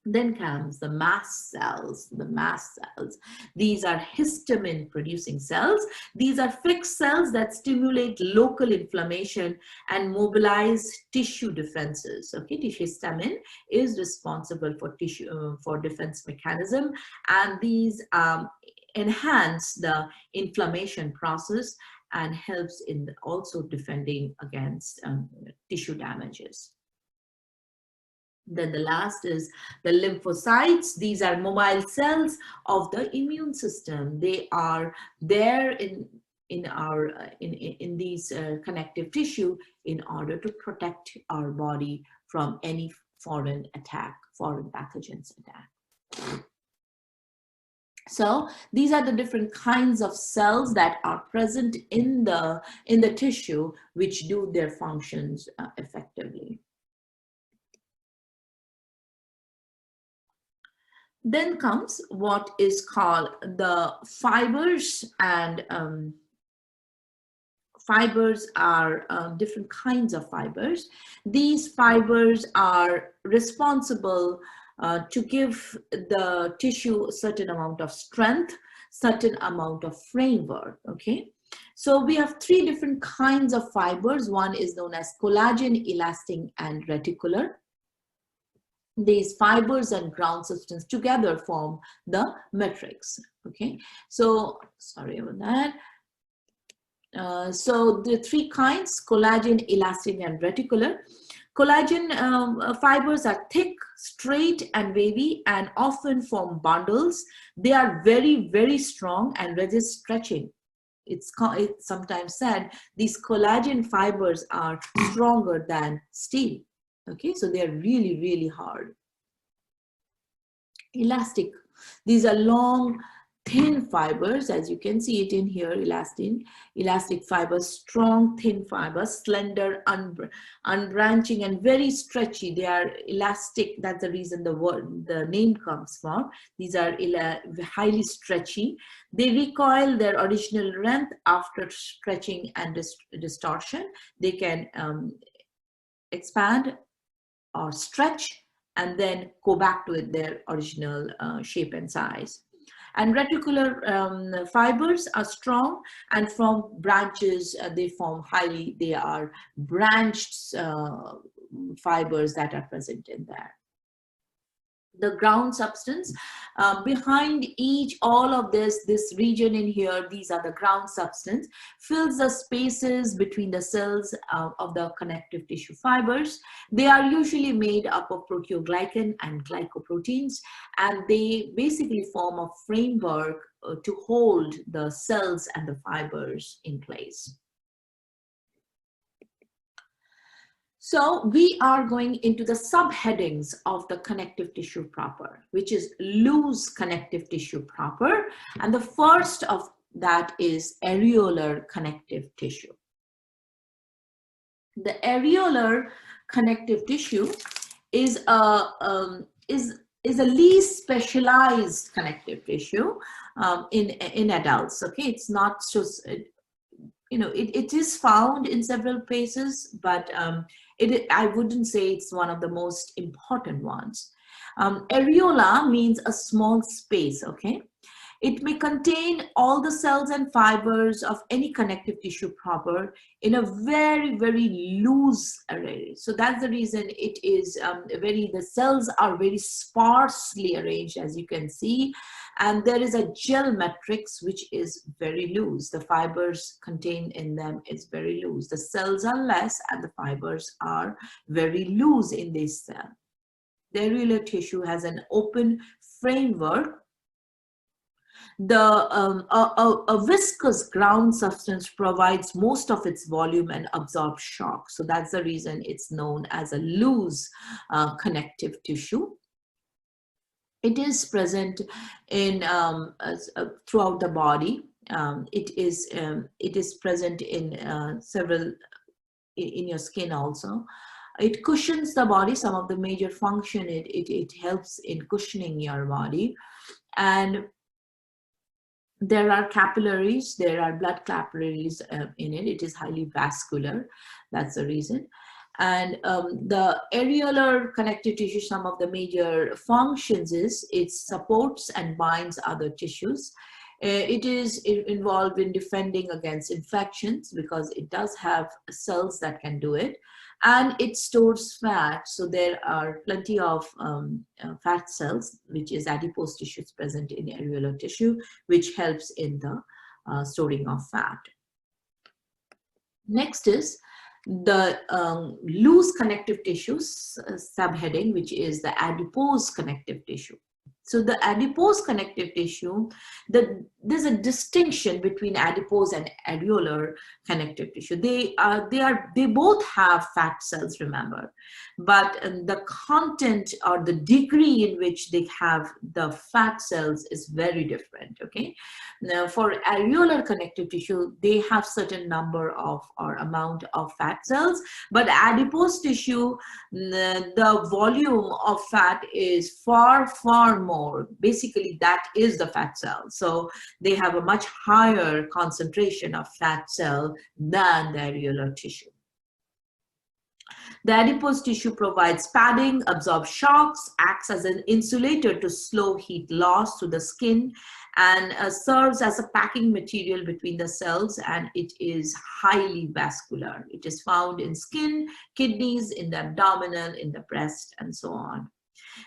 Then comes the mast cells. The mast cells, these are histamine producing cells. These are fixed cells that stimulate local inflammation and mobilize tissue defenses. Okay, histamine is responsible for tissue for defense mechanism, and these enhance the inflammation process and helps in also defending against tissue damages. Then the last is the lymphocytes. These are mobile cells of the immune system. They are there in these connective tissue in order to protect our body from any foreign pathogens attack. So these are the different kinds of cells that are present in the tissue, which do their functions effectively. Then comes what is called the fibers, and fibers are different kinds of fibers. These fibers are responsible to give the tissue a certain amount of strength, certain amount of framework. Okay, so we have three different kinds of fibers. One is known as collagen, elastin, and reticular. These fibers and ground substance together form the matrix. Okay, so sorry about that. So the three kinds: collagen, elastin, and reticular. Collagen fibers are thick, straight, and wavy, and often form bundles. They are very, very strong and resist stretching. It's sometimes said these collagen fibers are stronger than steel. Okay, so they are really, really hard. Elastic, these are long, thin fibers, as you can see it in here. Elastic fibers, strong, thin fibers, slender, unbranching, and very stretchy. They are elastic. That's the reason the name comes from. These are highly stretchy. They recoil their original length after stretching and distortion. They can expand or stretch and then go back to their original shape and size. And reticular fibers are strong, and from branches they are branched fibers that are present in there. The ground substance behind all of this region in here, these are the ground substance, fills the spaces between the cells of the connective tissue fibers. They are usually made up of proteoglycan and glycoproteins, and they basically form a framework to hold the cells and the fibers in place. So we are going into the subheadings of the connective tissue proper, which is loose connective tissue proper. And the first of that is areolar connective tissue. The areolar connective tissue is a least specialized connective tissue in adults. Okay, it's not just, it is found in several places, but I wouldn't say it's one of the most important ones. Areola means a small space. Okay, It may contain all the cells and fibers of any connective tissue proper in a very, very loose array. So that's the reason it is the cells are very sparsely arranged, as you can see. And there is a gel matrix which is very loose. The fibers contained in them is very loose. The cells are less and the fibers are very loose in this cell. The areolar tissue has an open framework. A viscous ground substance provides most of its volume and absorbs shock. So that's the reason it's known as a loose connective tissue. It is present in throughout the body. It is present in several in your skin also. It cushions the body. Some of the major function it helps in cushioning your body. And there are capillaries, there are blood capillaries in it. It is highly vascular. That's the reason. And the areolar connective tissue, some of the major functions is it supports and binds other tissues. It is involved in defending against infections because it does have cells that can do it. And it stores fat. So there are plenty of fat cells, which is adipose tissues present in areolar tissue, which helps in the storing of fat. Next is the loose connective tissues subheading, which is the adipose connective tissue. So the adipose connective tissue, there's a distinction between adipose and areolar connective tissue. They both have fat cells, remember, but the content or the degree in which they have the fat cells is very different. Okay, now for areolar connective tissue, they have certain number of or amount of fat cells, but adipose tissue, the volume of fat is far more. Basically, that is the fat cell. So they have a much higher concentration of fat cell than the areolar tissue. The adipose tissue provides padding, absorbs shocks, acts as an insulator to slow heat loss to the skin, and serves as a packing material between the cells, and it is highly vascular. It is found in skin, kidneys, in the abdominal, in the breast, and so on.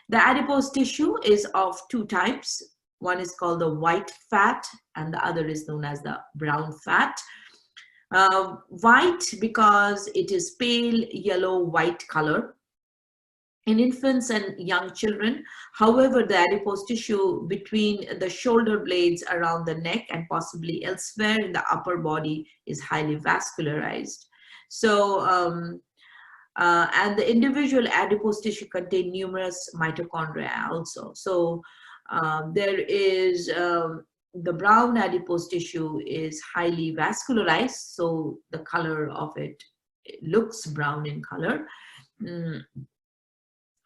The adipose tissue is of two types. One is called the white fat, and the other is known as the brown fat. White because it is pale yellow-white color in infants and young children. However, the adipose tissue between the shoulder blades around the neck and possibly elsewhere in the upper body is highly vascularized. So, and the individual adipose tissue contain numerous mitochondria also. So there is the brown adipose tissue is highly vascularized, so the color of it looks brown in color.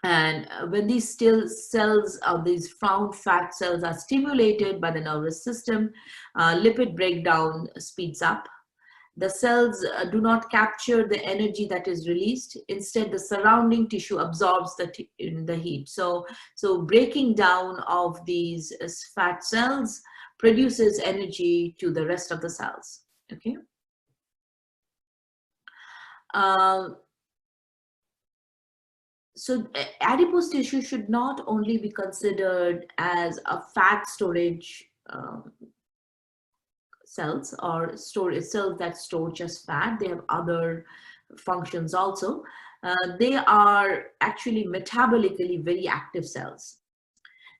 And when these cells or these brown fat cells are stimulated by the nervous system, lipid breakdown speeds up. The cells do not capture the energy that is released. Instead, the surrounding tissue absorbs the heat. So breaking down of these fat cells produces energy to the rest of the cells. Okay. So adipose tissue should not only be considered as a fat storage cells or cells that store just fat. They have other functions also. They are actually metabolically very active cells.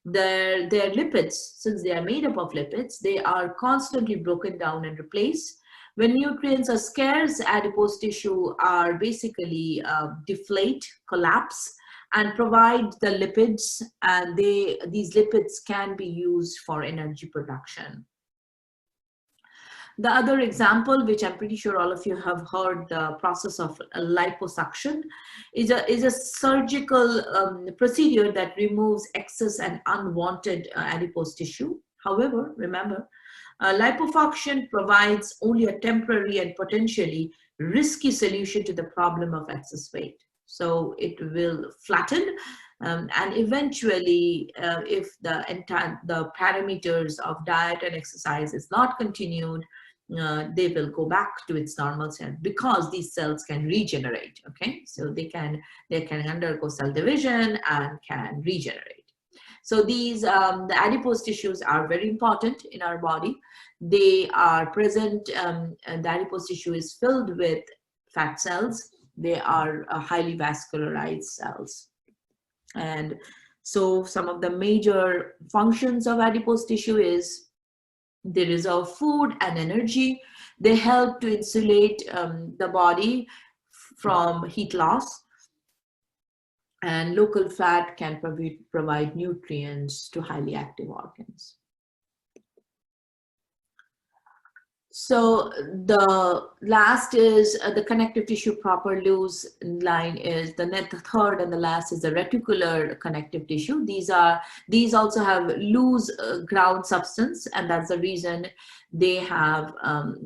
Their lipids, since they are made up of lipids, they are constantly broken down and replaced. When nutrients are scarce, adipose tissue are basically deflate, collapse, and provide the lipids, and these lipids can be used for energy production. The other example, which I'm pretty sure all of you have heard, the process of liposuction, is a surgical procedure that removes excess and unwanted adipose tissue. However, remember, liposuction provides only a temporary and potentially risky solution to the problem of excess weight. So it will flatten, and eventually, if the parameters of diet and exercise is not continued, they will go back to its normal cell, because these cells can regenerate. Okay, so they can undergo cell division and can regenerate. So these the adipose tissues are very important in our body. They are present, and the adipose tissue is filled with fat cells. They are highly vascularized cells. And so some of the major functions of adipose tissue is they reserve food and energy. They help to insulate the body from heat loss. And local fat can provide nutrients to highly active organs. So the last is the connective tissue proper loose line is the third, and the last is the reticular connective tissue. These also have loose ground substance, and that's the reason they have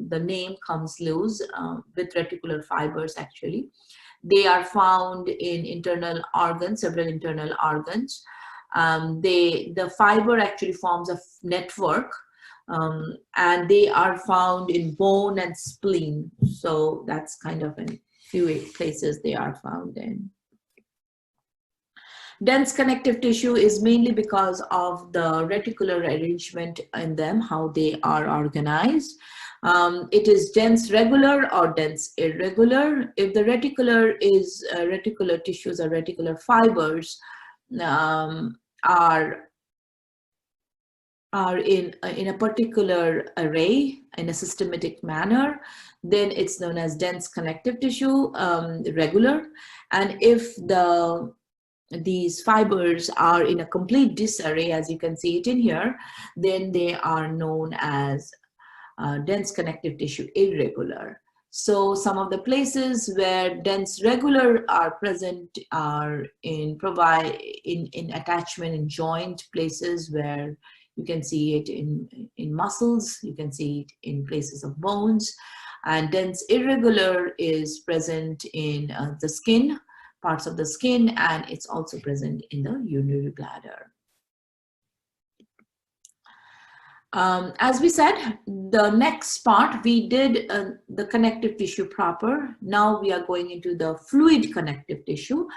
the name comes loose, with reticular fibers actually. They are found in internal organs, several internal organs. The fiber actually forms a network. And they are found in bone and spleen. So that's kind of a few places they are found in. Dense connective tissue is mainly because of the reticular arrangement in them, how they are organized. It is dense regular or dense irregular. If the reticular tissues or reticular fibers are in a particular array in a systematic manner, then it's known as dense connective tissue, regular. And if these fibers are in a complete disarray, as you can see it in here, then they are known as dense connective tissue irregular. So some of the places where dense regular are present are in attachment in joint places, where you can see it in muscles, you can see it in places of bones. And dense irregular is present in the skin, parts of the skin, and it's also present in the urinary bladder. As we said, the next part, we did the connective tissue proper. Now we are going into the fluid connective tissue.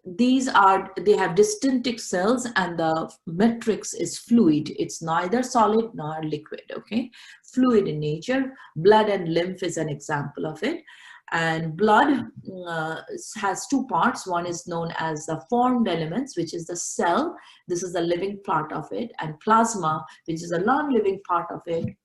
They have distinctive cells, and the matrix is fluid. It's neither solid nor liquid, okay? Fluid in nature. Blood and lymph is an example of it. And blood has two parts. One is known as the formed elements, which is the cell. This is the living part of it. And plasma, which is a non-living part of it,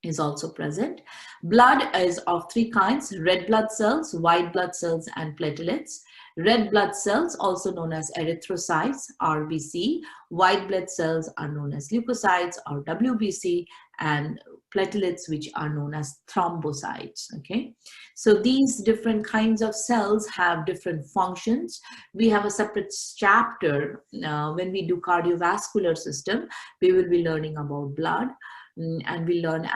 is also present. Blood is of three kinds: red blood cells, white blood cells, and platelets. Red blood cells, also known as erythrocytes, RBC. White blood cells are known as leukocytes, or WBC, and platelets, which are known as thrombocytes. Okay, so these different kinds of cells have different functions. We have a separate chapter when we do cardiovascular system. We will be learning about blood. And we learn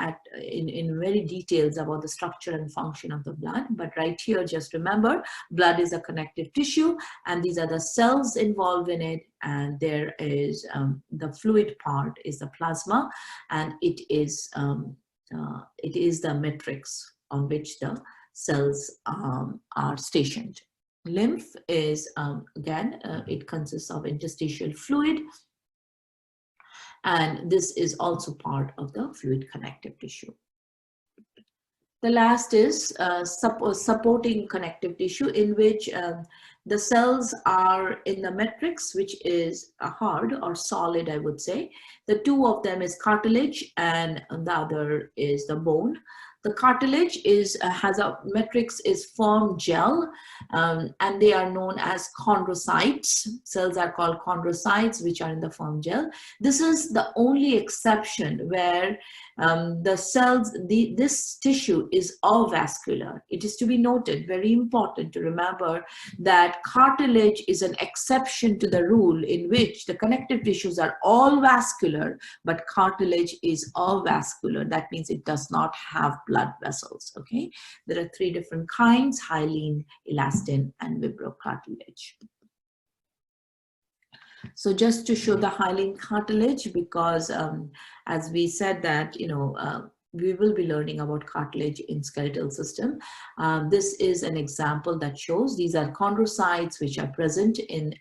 in very details about the structure and function of the blood. But right here, just remember, blood is a connective tissue, and these are the cells involved in it. And there is the fluid part is the plasma, and it is the matrix on which the cells are stationed. Lymph is again, it consists of interstitial fluid. And this is also part of the fluid connective tissue. The last is supporting connective tissue, in which the cells are in the matrix, which is hard or solid, I would say. The two of them is cartilage, and the other is the bone. The cartilage has a matrix is firm gel, and they are known as chondrocytes. Cells are called chondrocytes, which are in the firm gel. This is the only exception where the cells, this tissue is avascular. It is to be noted, very important to remember, that cartilage is an exception to the rule, in which the connective tissues are all vascular, but cartilage is avascular. That means it does not have blood vessels. Okay, there are three different kinds: hyaline, elastin, and vibrocartilage. So just to show the hyaline cartilage, because as we said that, we will be learning about cartilage in skeletal system. This is an example that shows these are chondrocytes which are present in,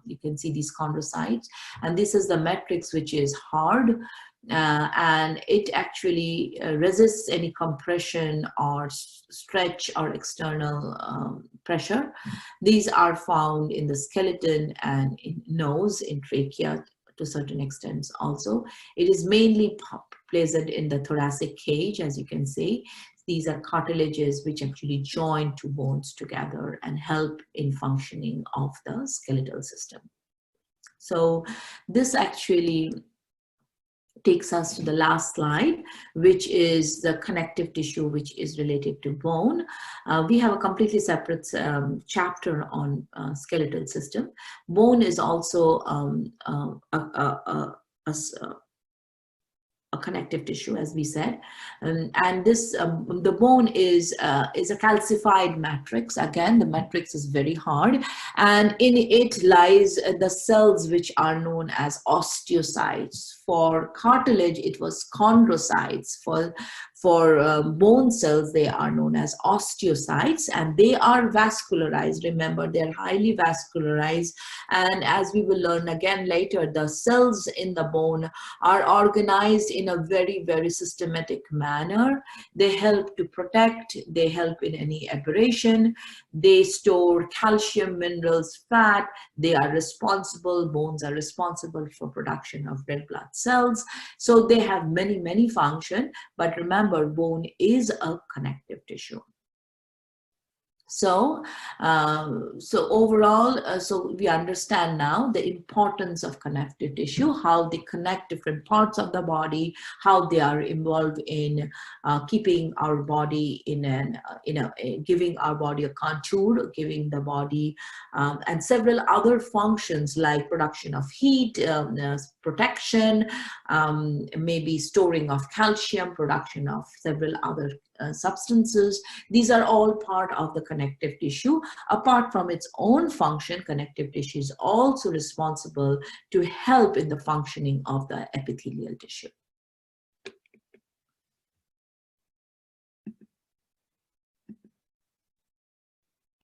you can see these chondrocytes, and this is the matrix which is hard, and it actually resists any compression or stretch or external pressure. These are found in the skeleton and in nose, in trachea to certain extents also. It is mainly present in the thoracic cage, as you can see. These are cartilages which actually join two bones together and help in functioning of the skeletal system. So this actually takes us to the last slide, which is the connective tissue, which is related to bone. We have a completely separate chapter on skeletal system. Bone is also a connective tissue, as we said, and this the bone is a calcified matrix. Again, the matrix is very hard, and in it lies the cells which are known as osteocytes. For cartilage, it was chondrocytes. For bone cells, they are known as osteocytes, and they are vascularized. Remember, they're highly vascularized, and as we will learn again later, the cells in the bone are organized in a very, very systematic manner. They help to protect, they help in any aberration, they store calcium, minerals, fat, they are responsible, bones are responsible for production of red blood cells. So they have many, many functions, but remember, bone is a connective tissue. So, overall, so we understand now the importance of connective tissue, how they connect different parts of the body, how they are involved in keeping our body giving our body a contour, giving the body, and several other functions like production of heat, protection, maybe storing of calcium, production of several other substances. These are all part of the connective tissue. Apart from its own function, connective tissue is also responsible to help in the functioning of the epithelial tissue.